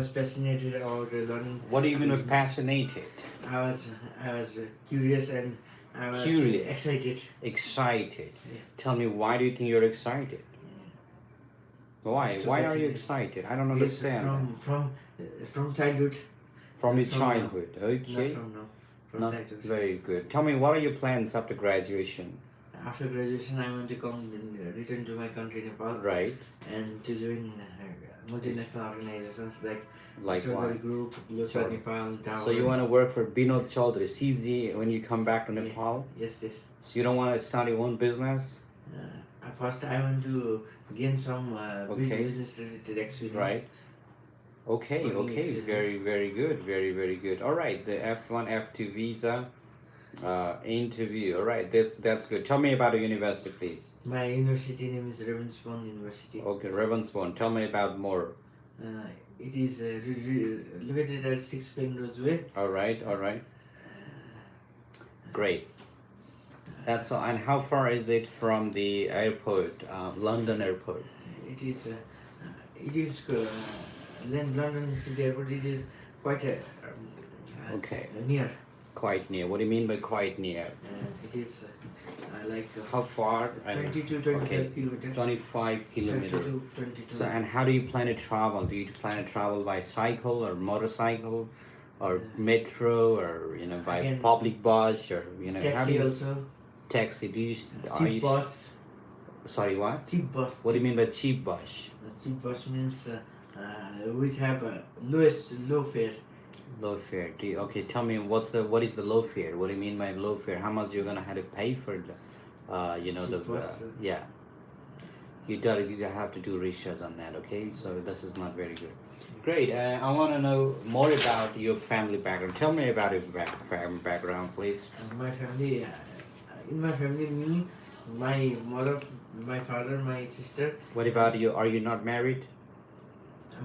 was passionate about learning. What do you mean by business. passionated? I was curious and I was Curious. excited. Excited. Yeah. Tell me, why do you think you're excited? Why? So Why are you basically, excited? I don't Yes, understand. from childhood. From your from childhood, Now. okay. Not from now. From Not childhood. very good. Tell me, what are your plans after graduation? After graduation, I want to return to my country, Nepal, Right. and to join multinational organizations like Like Chaudhary what? Group, Local Nepal, Tower. So you want to work for Binod Chaudhary, CZ, when you come back to Nepal? Yes, yes. So you don't want to start your own business? First, I want to gain some Okay. business related experience. Right. Okay, Working okay, experience. very good, very good. All right, the F1, F2 visa interview. All right, that's good. Tell me about the university, please. My university name is Ravensbourne University. Okay, Ravensbourne. Tell me about more. It is located at 6 Penrose Way. All right, all right. Great. That's all. And how far is it from the airport, London airport? It is London City Airport. It is quite Okay. near. Quite near. What do you mean by quite near? It is like How far? 20 to 25 Okay, kilometers. 25 kilometers. 22. So, and how do you plan to travel? Do you plan to travel by cycle or motorcycle, or metro, or by Again, public bus, or how do taxi you also. taxi? Do you are Cheap you bus. sorry, what? Cheap bus. What do you mean by cheap bus? Cheap bus means which have low fare. Low fare. Okay? Tell me what is the low fare? What do you mean by low fare? How much you're gonna have to pay for the, Cheap bus, yeah. You have to do research on that. Okay, so this is not very good. Great. I want to know more about your family background. Tell me about your family background, please. My family, in my family, me, my mother, my father, my sister. What about you? Are you not married?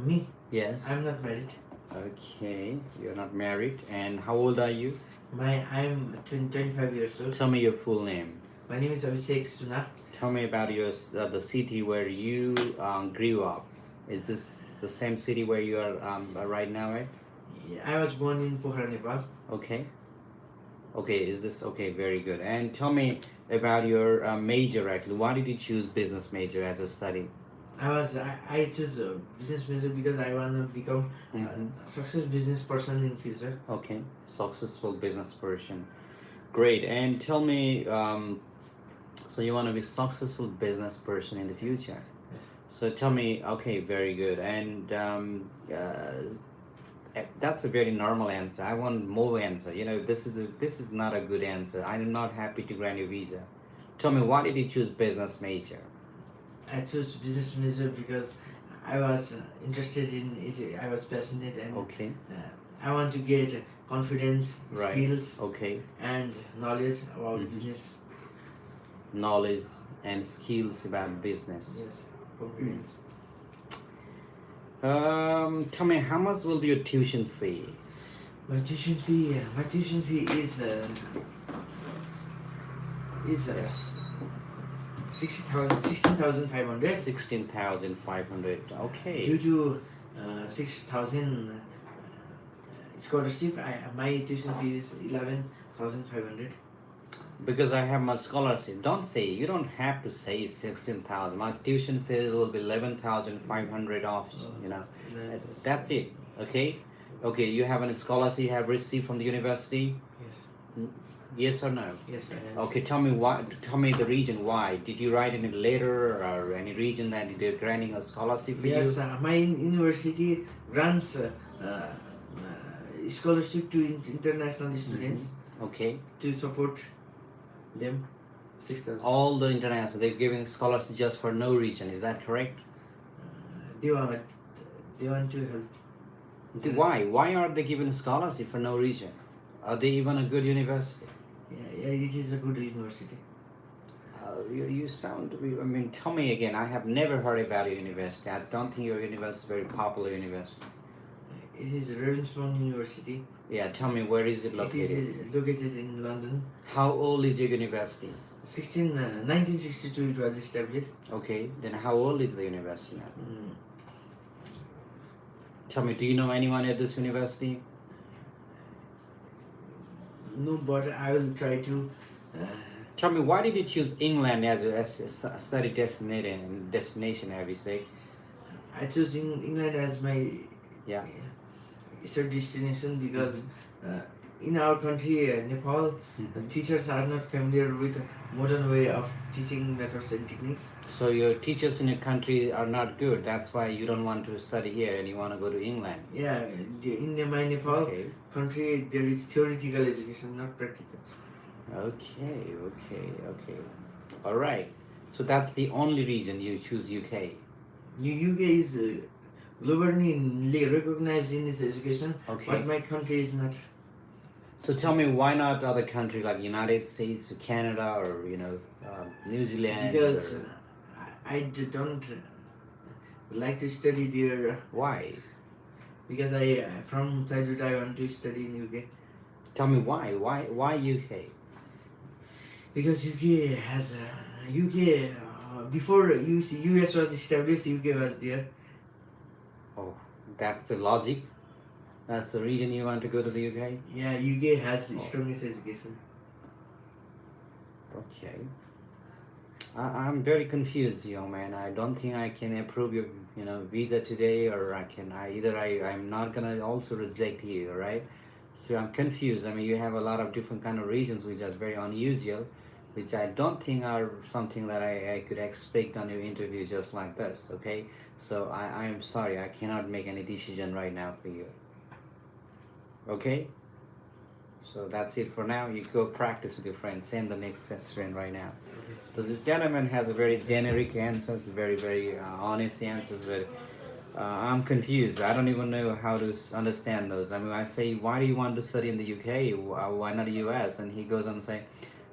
Me? Yes. I'm not married. Okay, you're not married. And how old are you? I'm 25 years old. Tell me your full name. My name is Abhishek Sunar. Tell me about the city where you grew up. Is this the same city where you are right now, right? I was born in Pokhara, Nepal. Okay. Okay, is this okay? Very good. And tell me about your major actually. Why did you choose business major as a study? I chose a business major because I want to become a successful business person in future. Okay, successful business person. Great. And tell me, so you want to be successful business person in the future? Yes. So tell me, okay, very good. And that's a very normal answer. I want more answer. This is not a good answer. I'm not happy to grant your visa. Tell me, why did you choose business major? I chose business major because I was interested in it. I was passionate and Okay. I want to get confidence, Right. skills, Okay. and knowledge about business. Knowledge and skills about business. Yes, confidence. Tell me, how much will be your tuition fee? My tuition fee is 16,500. 16,500. Okay. Due to 6,000 scholarship, my tuition fee is 11,500. Because I have my scholarship. You don't have to say 16,000. My tuition fee will be 11,500 off. That's it. Okay. Okay. You have a scholarship you have received from the university. Yes. Yes or no? Yes. Okay. Tell me why. Tell me the reason why. Did you write any letter or any reason that they're granting a scholarship for Yes, you? my university grants scholarship to international students Okay. to support them. 6,000. All the international, they're giving scholarships just for no reason. Is that correct? They want to help. Why? Why are they giving scholarship for no reason? Are they even a good university? Yeah, it is a good university. You sound. I mean, tell me again. I have never heard about your university. I don't think your university is a very popular university. It is Ravensbourne University. Yeah, tell me, where is it located? It is located in London. How old is your university? 1962 it was established. Okay, then how old is the university now? Tell me, do you know anyone at this university? No, but I will try to. Tell me, why did you choose England as a study destination, Abhishek? I chose England as my Yeah. research destination because in our country, Nepal, teachers are not familiar with modern way of teaching methods and techniques. So your teachers in your country are not good. That's why you don't want to study here and you want to go to England. Yeah, in my Nepal country, there is theoretical education, not practical. Okay. All right. So that's the only reason you choose UK. UK is globally recognized in its education, but my country is not. So tell me, why not other countries like United States or Canada or New Zealand? Because I don't like to study there. Why? Because from childhood I want to study in UK. Tell me why? Why UK? Because UK has UK before US was established, UK was there. Oh, that's the logic. That's the reason you want to go to the UK? Yeah, UK has strongest education. Okay. I'm very confused, young man. I don't think I can approve your visa today, or I'm not gonna also reject you, right? So I'm confused. I mean, you have a lot of different kind of reasons which are very unusual, which I don't think are something that I could expect on your interview just like this. Okay, so I'm sorry, I cannot make any decision right now for you. Okay, so that's it for now. You go practice with your friends. Send the next question right now. So this gentleman has a very generic answers, very honest answers, but I'm confused. I don't even know how to understand those. I mean, I say, why do you want to study in the UK? Why not the US? And he goes on to say,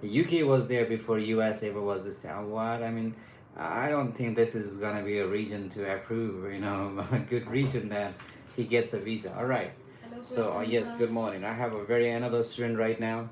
UK was there before US ever was established. What? I mean, I don't think this is gonna be a reason to approve. A good reason that he gets a visa. All right. So yes, good morning. I have another student right now.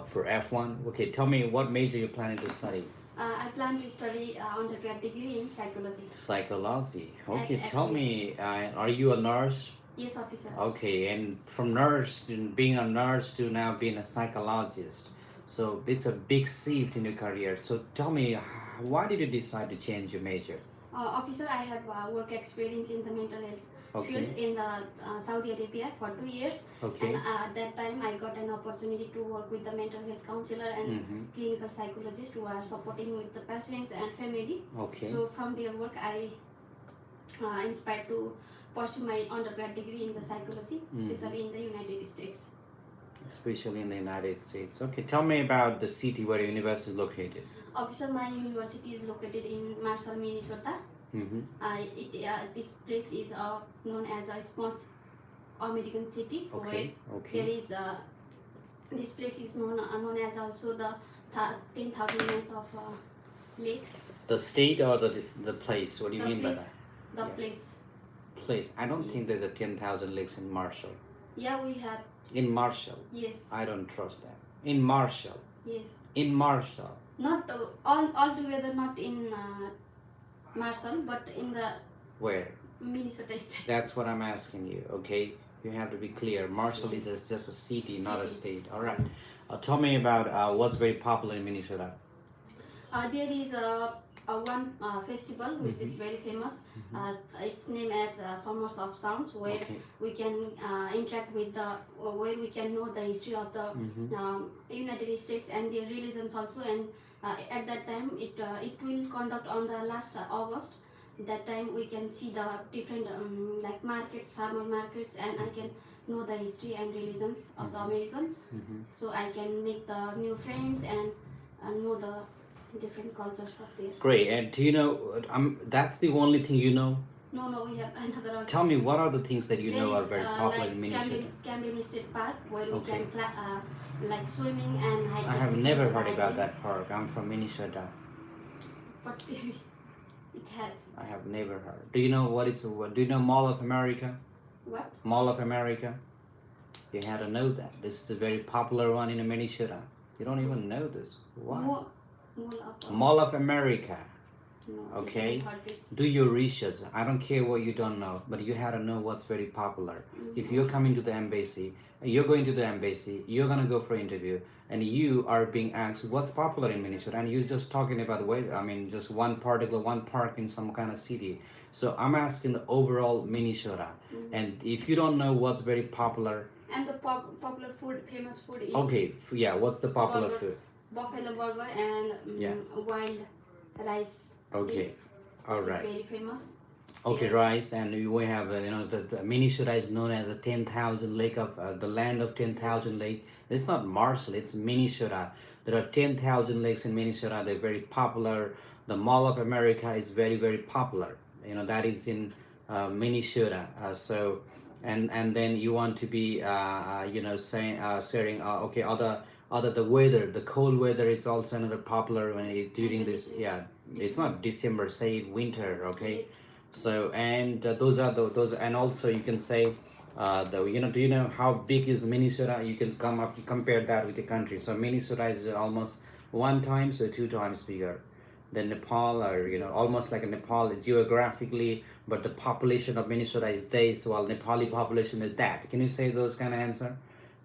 For F1. Okay, tell me what major you're planning to study. I plan to study undergrad degree in psychology. Psychology. Okay, tell me, are you a nurse? Yes, officer. Okay, and from nurse to being a nurse to now being a psychologist. So it's a big shift in your career. So tell me, why did you decide to change your major? Officer, I have work experience in the mental health field in the Saudi Arabia for 2 years. Okay. And at that time, I got an opportunity to work with the mental health counselor and clinical psychologist who are supporting with the patients and family. Okay. So from their work, I inspired to pursue my undergrad degree in the psychology, especially in the United States. Especially in the United States. Okay, tell me about the city where your university is located. Officer, my university is located in Marshall, Minnesota. This place is known as a small American city. Okay. There is this place is known as also the 10,000 miles of lakes. The state or the place? What do you mean by that? The place. Place. I don't think there's a 10,000 lakes in Marshall. Yeah, we have. In Marshall? Yes. I don't trust that. In Marshall? Yes. In Marshall? Not all together, not in Marshall, but in the where? Minnesota state. That's what I'm asking you, okay? You have to be clear. Marshall is just a city, not a state. All right. Tell me about what's very popular in Minnesota. There is one festival which is very famous. It's named as Summers of Sounds, where we can interact with where we can know the history of the United States and their religions also. And at that time, it will conduct on the last August. That time we can see the different like markets, farmer markets, and I can know the history and religions of the Americans. So I can make the new friends and know the different cultures of there. Great. And do you know, that's the only thing you know? No, we have another also. Tell me, what are the things that you know are very popular in Minnesota? Camden State Park, where we can like swimming and hiking. I have never heard about that park. I'm from Minnesota. But it has. I have never heard. Do you know do you know Mall of America? What? Mall of America? You had to know that. This is a very popular one in Minnesota. You don't even know this. Why? Mall of America. No, I Okay, haven't heard this. do your research. I don't care what you don't know, but you have to know what's very popular. If you're coming to the embassy, you're going to the embassy, you're gonna go for interview, and you are being asked what's popular in Minnesota, and you're just talking about just one particular one park in some kind of city. So I'm asking the overall Minnesota, and if you don't know what's very popular, And the popular food, famous food is okay, yeah, what's the popular burger, food? buffalo burger and Yeah. wild rice Okay, dish, all which is right. very famous. Okay, Yeah. rice, and we have the Minnesota is known as the 10,000 lake of the land of 10,000 lake. It's not Marshall, it's Minnesota. There are 10,000 lakes in Minnesota. They're very popular. The Mall of America is very popular. That is in Minnesota. And then you want to be saying sharing okay, other the weather, the cold weather is also another popular during this. Yeah, it's not December, say winter. Okay. So and those are those, and also you can say do you know how big is Minnesota? You can come up compare that with the country. So Minnesota is almost 1 times or 2 times bigger than Nepal, or almost like a Nepal geographically, but the population of Minnesota is this, while Nepali population is that. Can you say those kind of answer?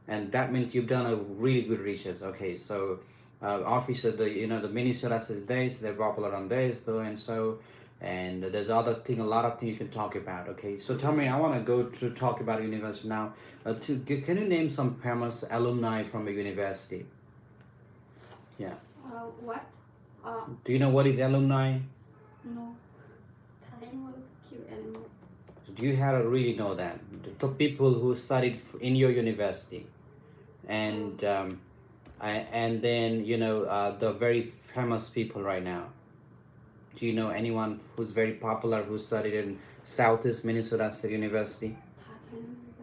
And that means you've done a really good research. Okay, so officer, the Minnesota says this, they're popular on this though, and so, and there's other thing, a lot of things you can talk about. Okay, so tell me, I want to go to talk about university now. Can you name some famous alumni from a university? Yeah. What? Do you know what is alumni? No. Do you have to really know that the people who studied in your university, and and then the very famous people right now. Do you know anyone who's very popular who studied in Southeast Minnesota State University?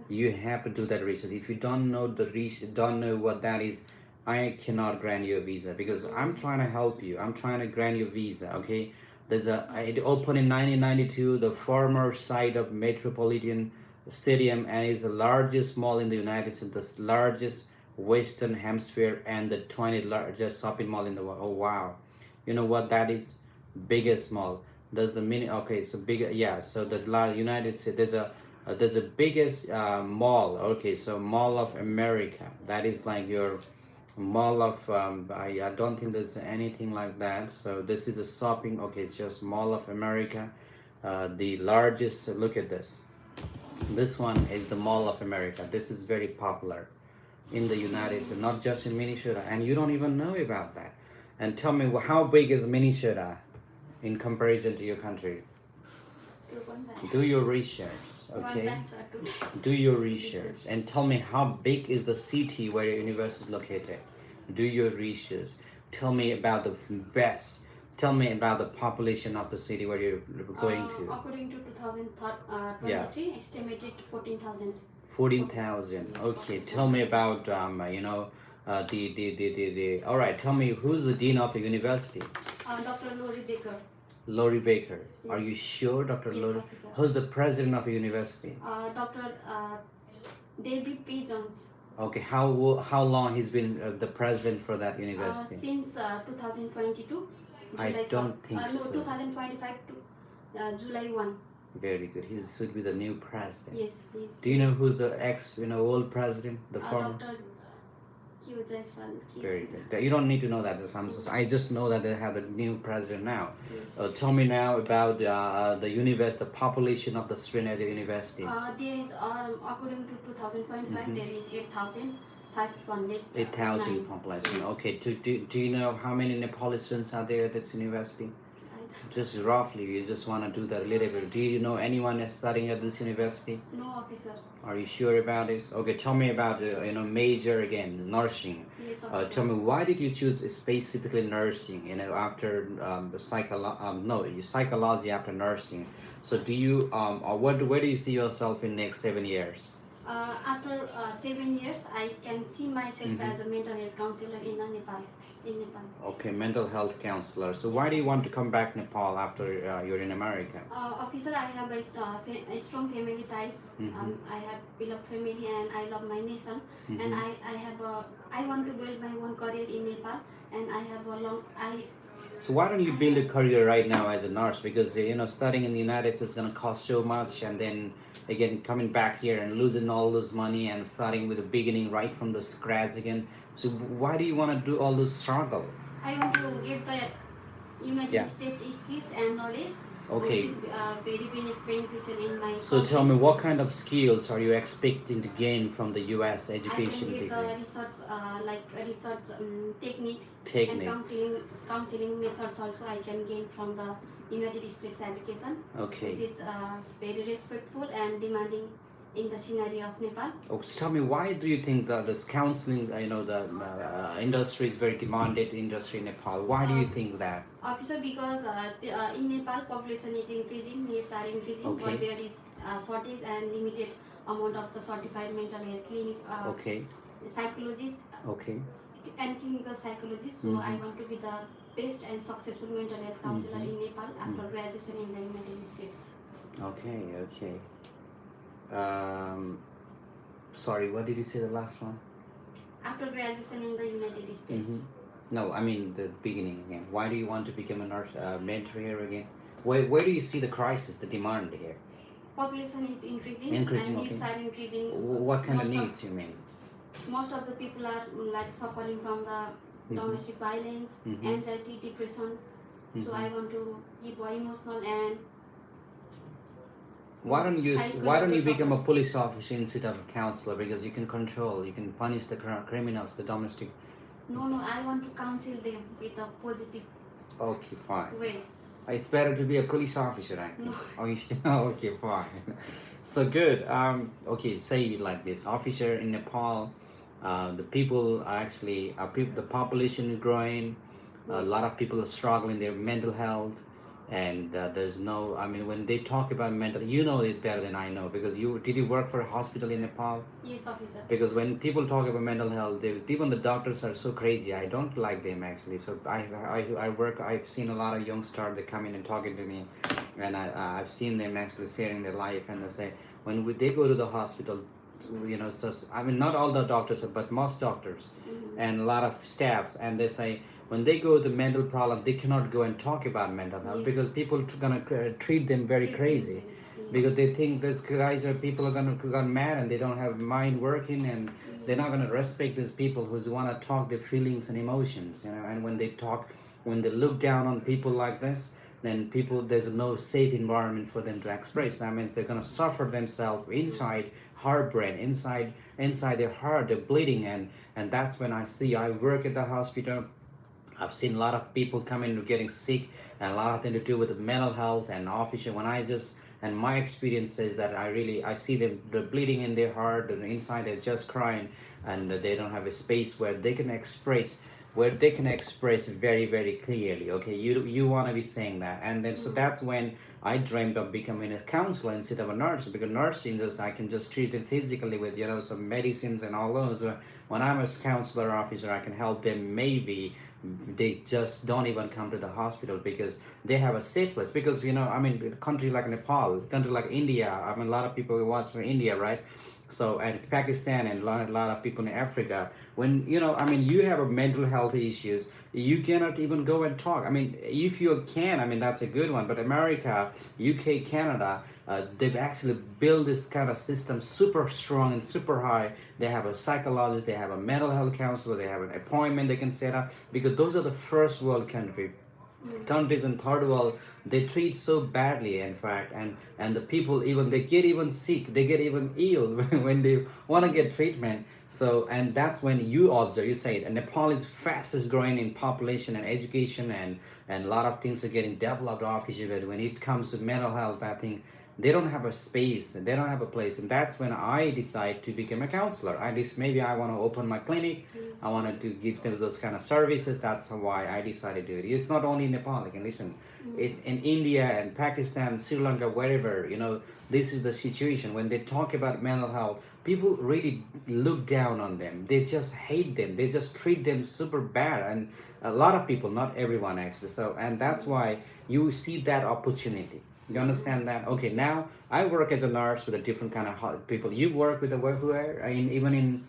You have to do that research. If you don't know don't know what that is, I cannot grant you a visa, because I'm trying to help you. I'm trying to grant you a visa. Okay, it opened in 1992, the former site of Metropolitan Stadium, and is the largest mall in the United States, the largest Western Hemisphere, and the 20th largest shopping mall in the world. Oh wow, you know what that is? Biggest mall. Does the mini? Okay, so bigger. Yeah, so the United States. There's a biggest mall. Okay, so Mall of America. That is like your mall of. I don't think there's anything like that. So this is a shopping. Okay, it's just Mall of America. The largest. Look at this. This one is the Mall of America. This is very popular in the United States, not just in Minnesota, and you don't even know about that. And tell me, how big is Minnesota in comparison to your country? Do your research, okay? Do your research and tell me how big is the city where your university is located. Do your research. Tell me about the best. Tell me about the population of the city where you're going to. According to 2023, estimated 14,000. 14,000. Yes, Okay, 14,000. tell me about all right, tell me who's the dean of a university? Dr. Lori Baker. Lori Baker. Yes. Are you sure, Dr. Yes, Lori? officer. Who's the president of a university? Dr. David P. Jones. Okay, how long he's been the president for that university? Since 2022. I July don't think no, so. 2025 to July 1. Very good. He should be the new president. Yes, yes. Do you know who's the old president, the former? Dr. Q. Jaiswal. Very good. You don't need to know that. I just know that they have a new president now. Yes. Tell me now about the university, the population of the student at the university. There is, according to 2025, there is 8,500. 8,000 population. Yes. Okay. Do you know how many Nepali students are there at this university? Just roughly, you just want to do that a little bit. Do you know anyone studying at this university? No, officer. Are you sure about this? Okay, tell me about major again, nursing. Yes, officer. Tell me, why did you choose specifically nursing? After psychology after nursing. So do you where do you see yourself in next 7 years? After 7 years, I can see myself as a mental health counselor in Nepal. Okay, mental health counselor. So why do you want to come back Nepal after you're in America? Officer, I have a strong family ties. I have beloved family and I love my nation. And I want to build my own career in Nepal. And I have So why don't you build a career right now as a nurse? Because studying in the United States is gonna cost so much, and then again coming back here and losing all this money and starting with the beginning right from the scratch again. So why do you want to do all this struggle? I want to get the United Yeah. States skills and knowledge, which Okay. is very beneficial in my So tell me, country. what kind of skills are you expecting to gain from the U.S. I can education get degree? the research, research techniques and Techniques. counseling methods also I can gain from the United States education, Okay. which is very respectful and demanding in the scenario of Nepal. Oh, so tell me, why do you think that this counseling, the industry is very demanded industry in Nepal? Why do you think that? Officer, because in Nepal population is increasing, needs are increasing, Okay. but there is shortage and limited amount of the certified mental health clinic, Okay. psychologists Okay. and clinical psychologists. So I want to be the best and successful mental health counselor in Nepal after graduation in the United States. Okay. Okay. Sorry, what did you say the last one? After graduation in the United States. No, I mean the beginning again. Why do you want to become a nurse, mentor here again? Where do you see the crisis, the demand here? Population is increasing, Increasing, and needs okay. are increasing. What kind of Most needs you mean? Most of the people are like suffering from the domestic violence, anxiety, depression. So I want to give emotional and Why don't you psychological become a support. police officer instead of a counselor? Because you can control, you can punish the criminals, the domestic. No, I want to counsel them with a positive Okay, fine. way. It's better to be a police officer, I think. No. Oh, you should. Okay, fine. So good. Okay, say it like this: officer in Nepal, the people are actually, the population is growing. A lot of people are struggling their mental health, and there's no. I mean, when they talk about mental, you know it better than I know, because you work for a hospital in Nepal? Yes, officer. Because when people talk about mental health, even the doctors are so crazy. I don't like them actually. So I work. I've seen a lot of youngsters that come in and talking to me, and I've seen them actually sharing their life, and they say they go to the hospital, so I mean not all the doctors, but most doctors, and a lot of staffs, and they say when they go to mental problem, they cannot go and talk about mental health. Yes. Because people gonna treat them very crazy. Because they think these guys are people are gonna got mad and they don't have mind working, and they're not gonna respect these people who wanna talk their feelings and emotions, and when they look down on people like this, then there's no safe environment for them to express. That means they're gonna suffer themselves inside heartbreak, inside their heart, they're bleeding, and that's when I work at the hospital. I've seen a lot of people come in getting sick, and a lot of them to do with the mental health and official. And my experience says that I see them, they're bleeding in their heart, and inside they're just crying, and they don't have a space where they can express very, very clearly. Okay, you want to be saying that, and then so that's when I dreamed of becoming a counselor instead of a nurse, because nursing just I can just treat them physically with some medicines and all those. When I'm a counselor officer, I can help them. Maybe they just don't even come to the hospital because they have a safe place. Because I mean, a country like Nepal, a country like India. I mean, a lot of people watch from India, right? So, and Pakistan, and a lot of people in Africa, when I mean, you have a mental health issues, you cannot even go and talk. I mean, if you can, I mean, that's a good one. But America, UK, Canada, they've actually built this kind of system super strong and super high. They have a psychologist, they have a mental health counselor, they have an appointment they can set up, because those are the first world countries in third world. They treat so badly, in fact, and the people, even they get even sick, they get even ill when they want to get treatment. So, and that's when you observe, you say it, and Nepal is fastest growing in population and education, and a lot of things are getting developed officially. But when it comes to mental health, I think they don't have a space, they don't have a place. And that's when I decide to become a counselor. Maybe I want to open my clinic. I wanted to give them those kind of services. That's why I decided to do it. It's not only in Nepal. Like, listen, in India and Pakistan, Sri Lanka, wherever, this is the situation. When they talk about mental health, people really look down on them. They just hate them. They just treat them super bad. And a lot of people, not everyone actually. So, and that's why you see that opportunity. You understand that? Okay, now I work as a nurse with a different kind of people. You work with the workwear, even in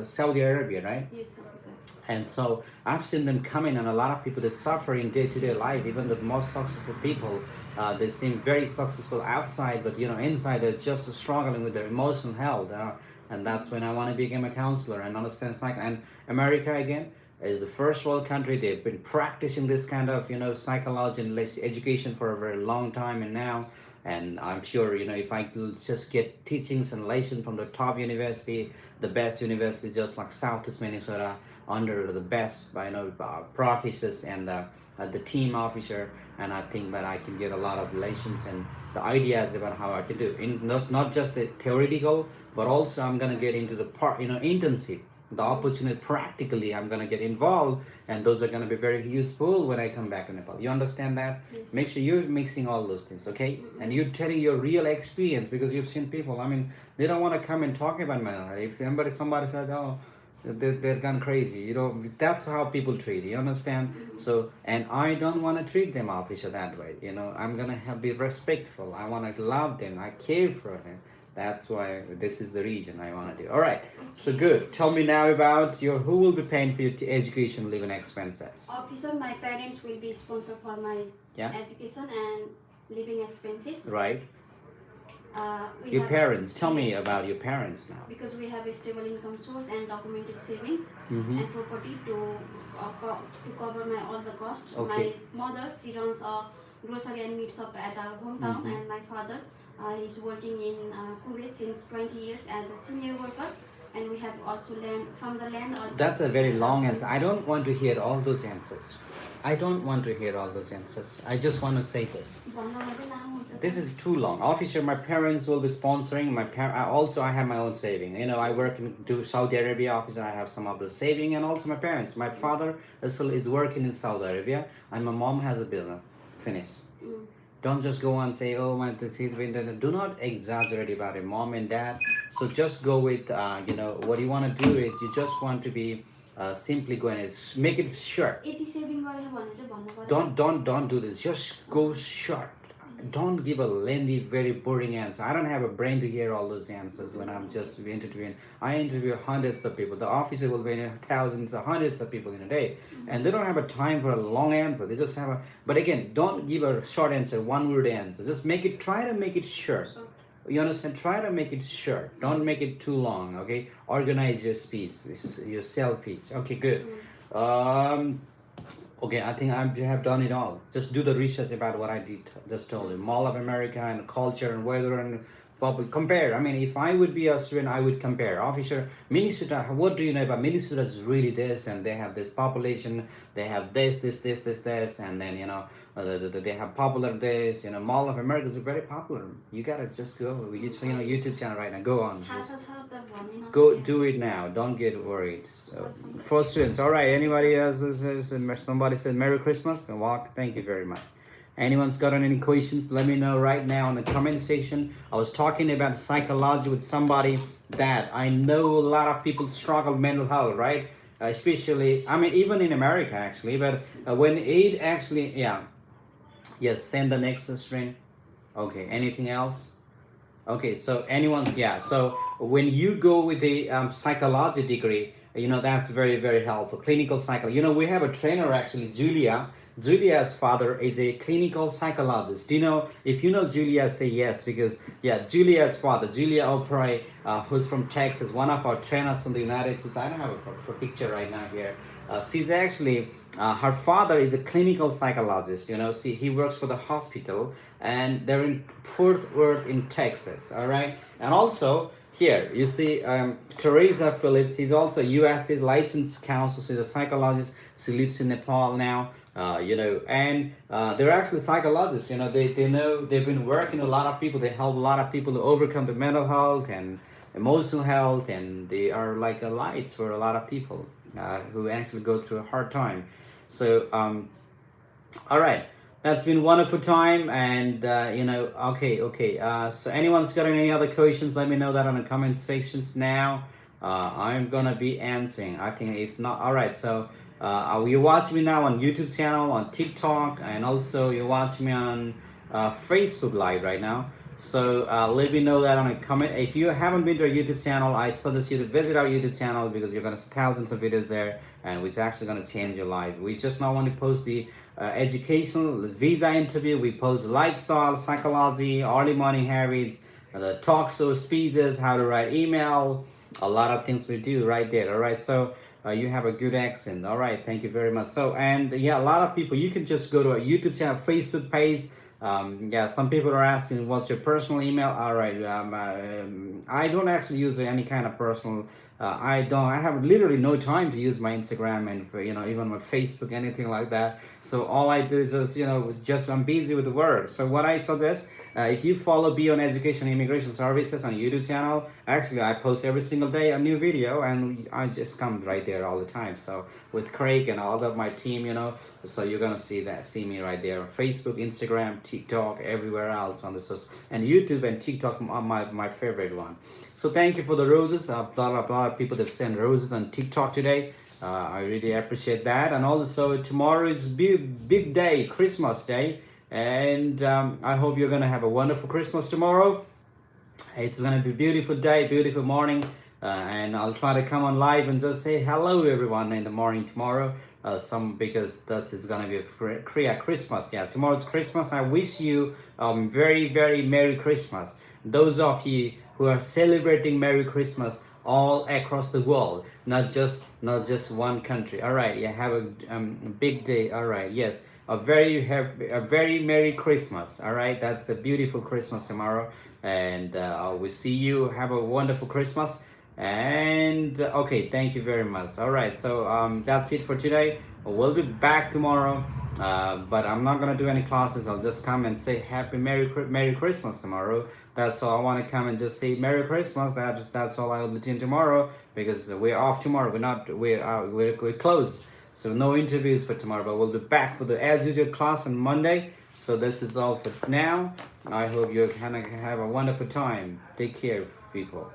Saudi Arabia, right? Yes, officer. And so I've seen them coming, and a lot of people, they suffer in day-to-day life. Even the most successful people, they seem very successful outside, but inside they're just struggling with their emotional health. And that's when I want to become a counselor and understand psych. And America again is the first world country. They've been practicing this kind of psychology and education for a very long time, and now. And I'm sure, if I could just get teachings and lessons from the top university, the best university, just like Southeast Minnesota, under the best, professors and the team officer, and I think that I can get a lot of lessons and the ideas about how I can do in not just the theoretical, but also I'm gonna get into the part, internship, the opportunity practically. I'm gonna get involved, and those are gonna be very useful when I come back to Nepal. You understand that? Yes. Make sure you're mixing all those things, okay? And you're telling your real experience, because you've seen people. I mean, they don't want to come and talk about mental health. If somebody says, "Oh, they're gone crazy," that's how people treat. You understand? So, and I don't want to treat them, officer, that way. I'm gonna be respectful. I want to love them. I care for them. That's why this is the region I want to do. All right. So good. Tell me now about who will be paying for your education, living expenses. Officer, my parents will be sponsor for my education and living expenses. Right. Your parents. Tell me about your parents now. Because we have a stable income source and documented savings Mm-hmm. and property to cover all the costs. Okay. My mother, she runs a grocery and meat shop at our hometown, and my father is working in Kuwait since 20 years as a senior worker, and we have also land from the land. Also, that's a very long answer. I don't want to hear all those answers. I don't want to hear all those answers. I just want to say this. This is too long. Officer, my parents will be sponsoring. I have my own saving. I work in Saudi Arabia. Officer, I have some of the saving, and also my parents. My father is working in Saudi Arabia, and my mom has a business. Finish. Don't just go and say, "Oh my, he's been done." Do not exaggerate about it, mom and dad. So just go with, what you want to do is you just want to be simply going to make it short. Don't do this. Just go short. Don't give a lengthy, very boring answer. I don't have a brain to hear all those answers when I'm just interviewing. I interview hundreds of people. The officer will be in thousands or hundreds of people in a day, and they don't have a time for a long answer. They just have a. But again, don't give a short answer, one-word answer. Just try to make it short. You understand? Try to make it short. Don't make it too long. Okay. Organize your speech, your self-speech. Okay, good. Okay, I think I have done it all. Just do the research about what I just told you. Mall of America and culture and weather and public. Compare. I mean, if I would be a student, I would compare. Officer, Minnesota, what do you know about Minnesota? Is really this, and they have this population. They have this, and then they have popular this. Mall of America is very popular. You gotta just go. YouTube channel right now. Go on. Go do it now. Don't get worried. So, for students, all right. Anybody else? Somebody said Merry Christmas and walk. Thank you very much. Anyone's got any questions? Let me know right now in the comment section. I was talking about psychology with somebody that I know a lot of people struggle with mental health, right? Especially, I mean, even in America actually. But when it actually, yes, send the next screen. Okay. Anything else? Okay, so so when you go with the psychology degree, that's very, very helpful. Clinical psychology. We have a trainer actually, Julia. Julia's father is a clinical psychologist. If you know Julia, say yes, because Julia's father, Julia O'Prey, who's from Texas, one of our trainers from the United States. I don't have a picture right now here. She's actually, her father is a clinical psychologist. He works for the hospital, and they're in Fort Worth in Texas. All right, and also here you see Teresa Phillips. He's also U.S. licensed counselor. She's a psychologist. She lives in Nepal now. And they're actually psychologists. They know, they've been working with a lot of people. They help a lot of people to overcome the mental health and emotional health, and they are like lights for a lot of people who actually go through a hard time. So all right, that's been wonderful time, and okay. So anyone's got any other questions, let me know that on the comment sections now. I'm gonna be answering. I think if not, all right. So you watch me now on YouTube channel, on TikTok, and also you watch me on Facebook Live right now. So let me know that on a comment. If you haven't been to our YouTube channel, I suggest you to visit our YouTube channel because you're going to see thousands of videos there, and which actually going to change your life. We just not want to post the educational visa interview. We post lifestyle, psychology, early morning habits, the talk show speeches, how to write email, a lot of things we do right there. All right, so you have a good accent. All right, thank you very much. So, and yeah, a lot of people, you can just go to our YouTube channel, Facebook page. Yeah, some people are asking what's your personal email. All right, I don't actually use any kind of personal. I have literally no time to use my Instagram and for, even my Facebook, anything like that. So all I do is just I'm busy with the work. So what I suggest, if you follow Beyond Education and Immigration Services on YouTube channel, actually I post every single day a new video, and I just come right there all the time. So with Craig and all of my team, so you're gonna see me right there on Facebook, Instagram, TikTok, everywhere else on the social, and YouTube and TikTok are my favorite one. So thank you for the roses. A lot of people that sent roses on TikTok today. I really appreciate that. And also tomorrow is big day, Christmas day, and I hope you're gonna have a wonderful Christmas tomorrow. It's gonna be beautiful day, beautiful morning, and I'll try to come on live and just say hello everyone in the morning tomorrow. Because that is gonna be a Christmas. Yeah, tomorrow's Christmas. I wish you very very Merry Christmas. Those of you who are celebrating Merry Christmas all across the world, not just one country. All right, yeah, have a big day. All right, yes, a very Merry Christmas. All right, that's a beautiful Christmas tomorrow, and we'll see you. Have a wonderful Christmas. And okay, thank you very much. All right, so that's it for today. We'll be back tomorrow, but I'm not gonna do any classes. I'll just come and say Happy Merry Christmas tomorrow. That's all. I want to come and just say Merry Christmas. That's all I will be doing tomorrow, because we're off tomorrow. We're closed, so no interviews for tomorrow. But we'll be back for the as usual class on Monday. So this is all for now. I hope you're gonna have a wonderful time. Take care, people.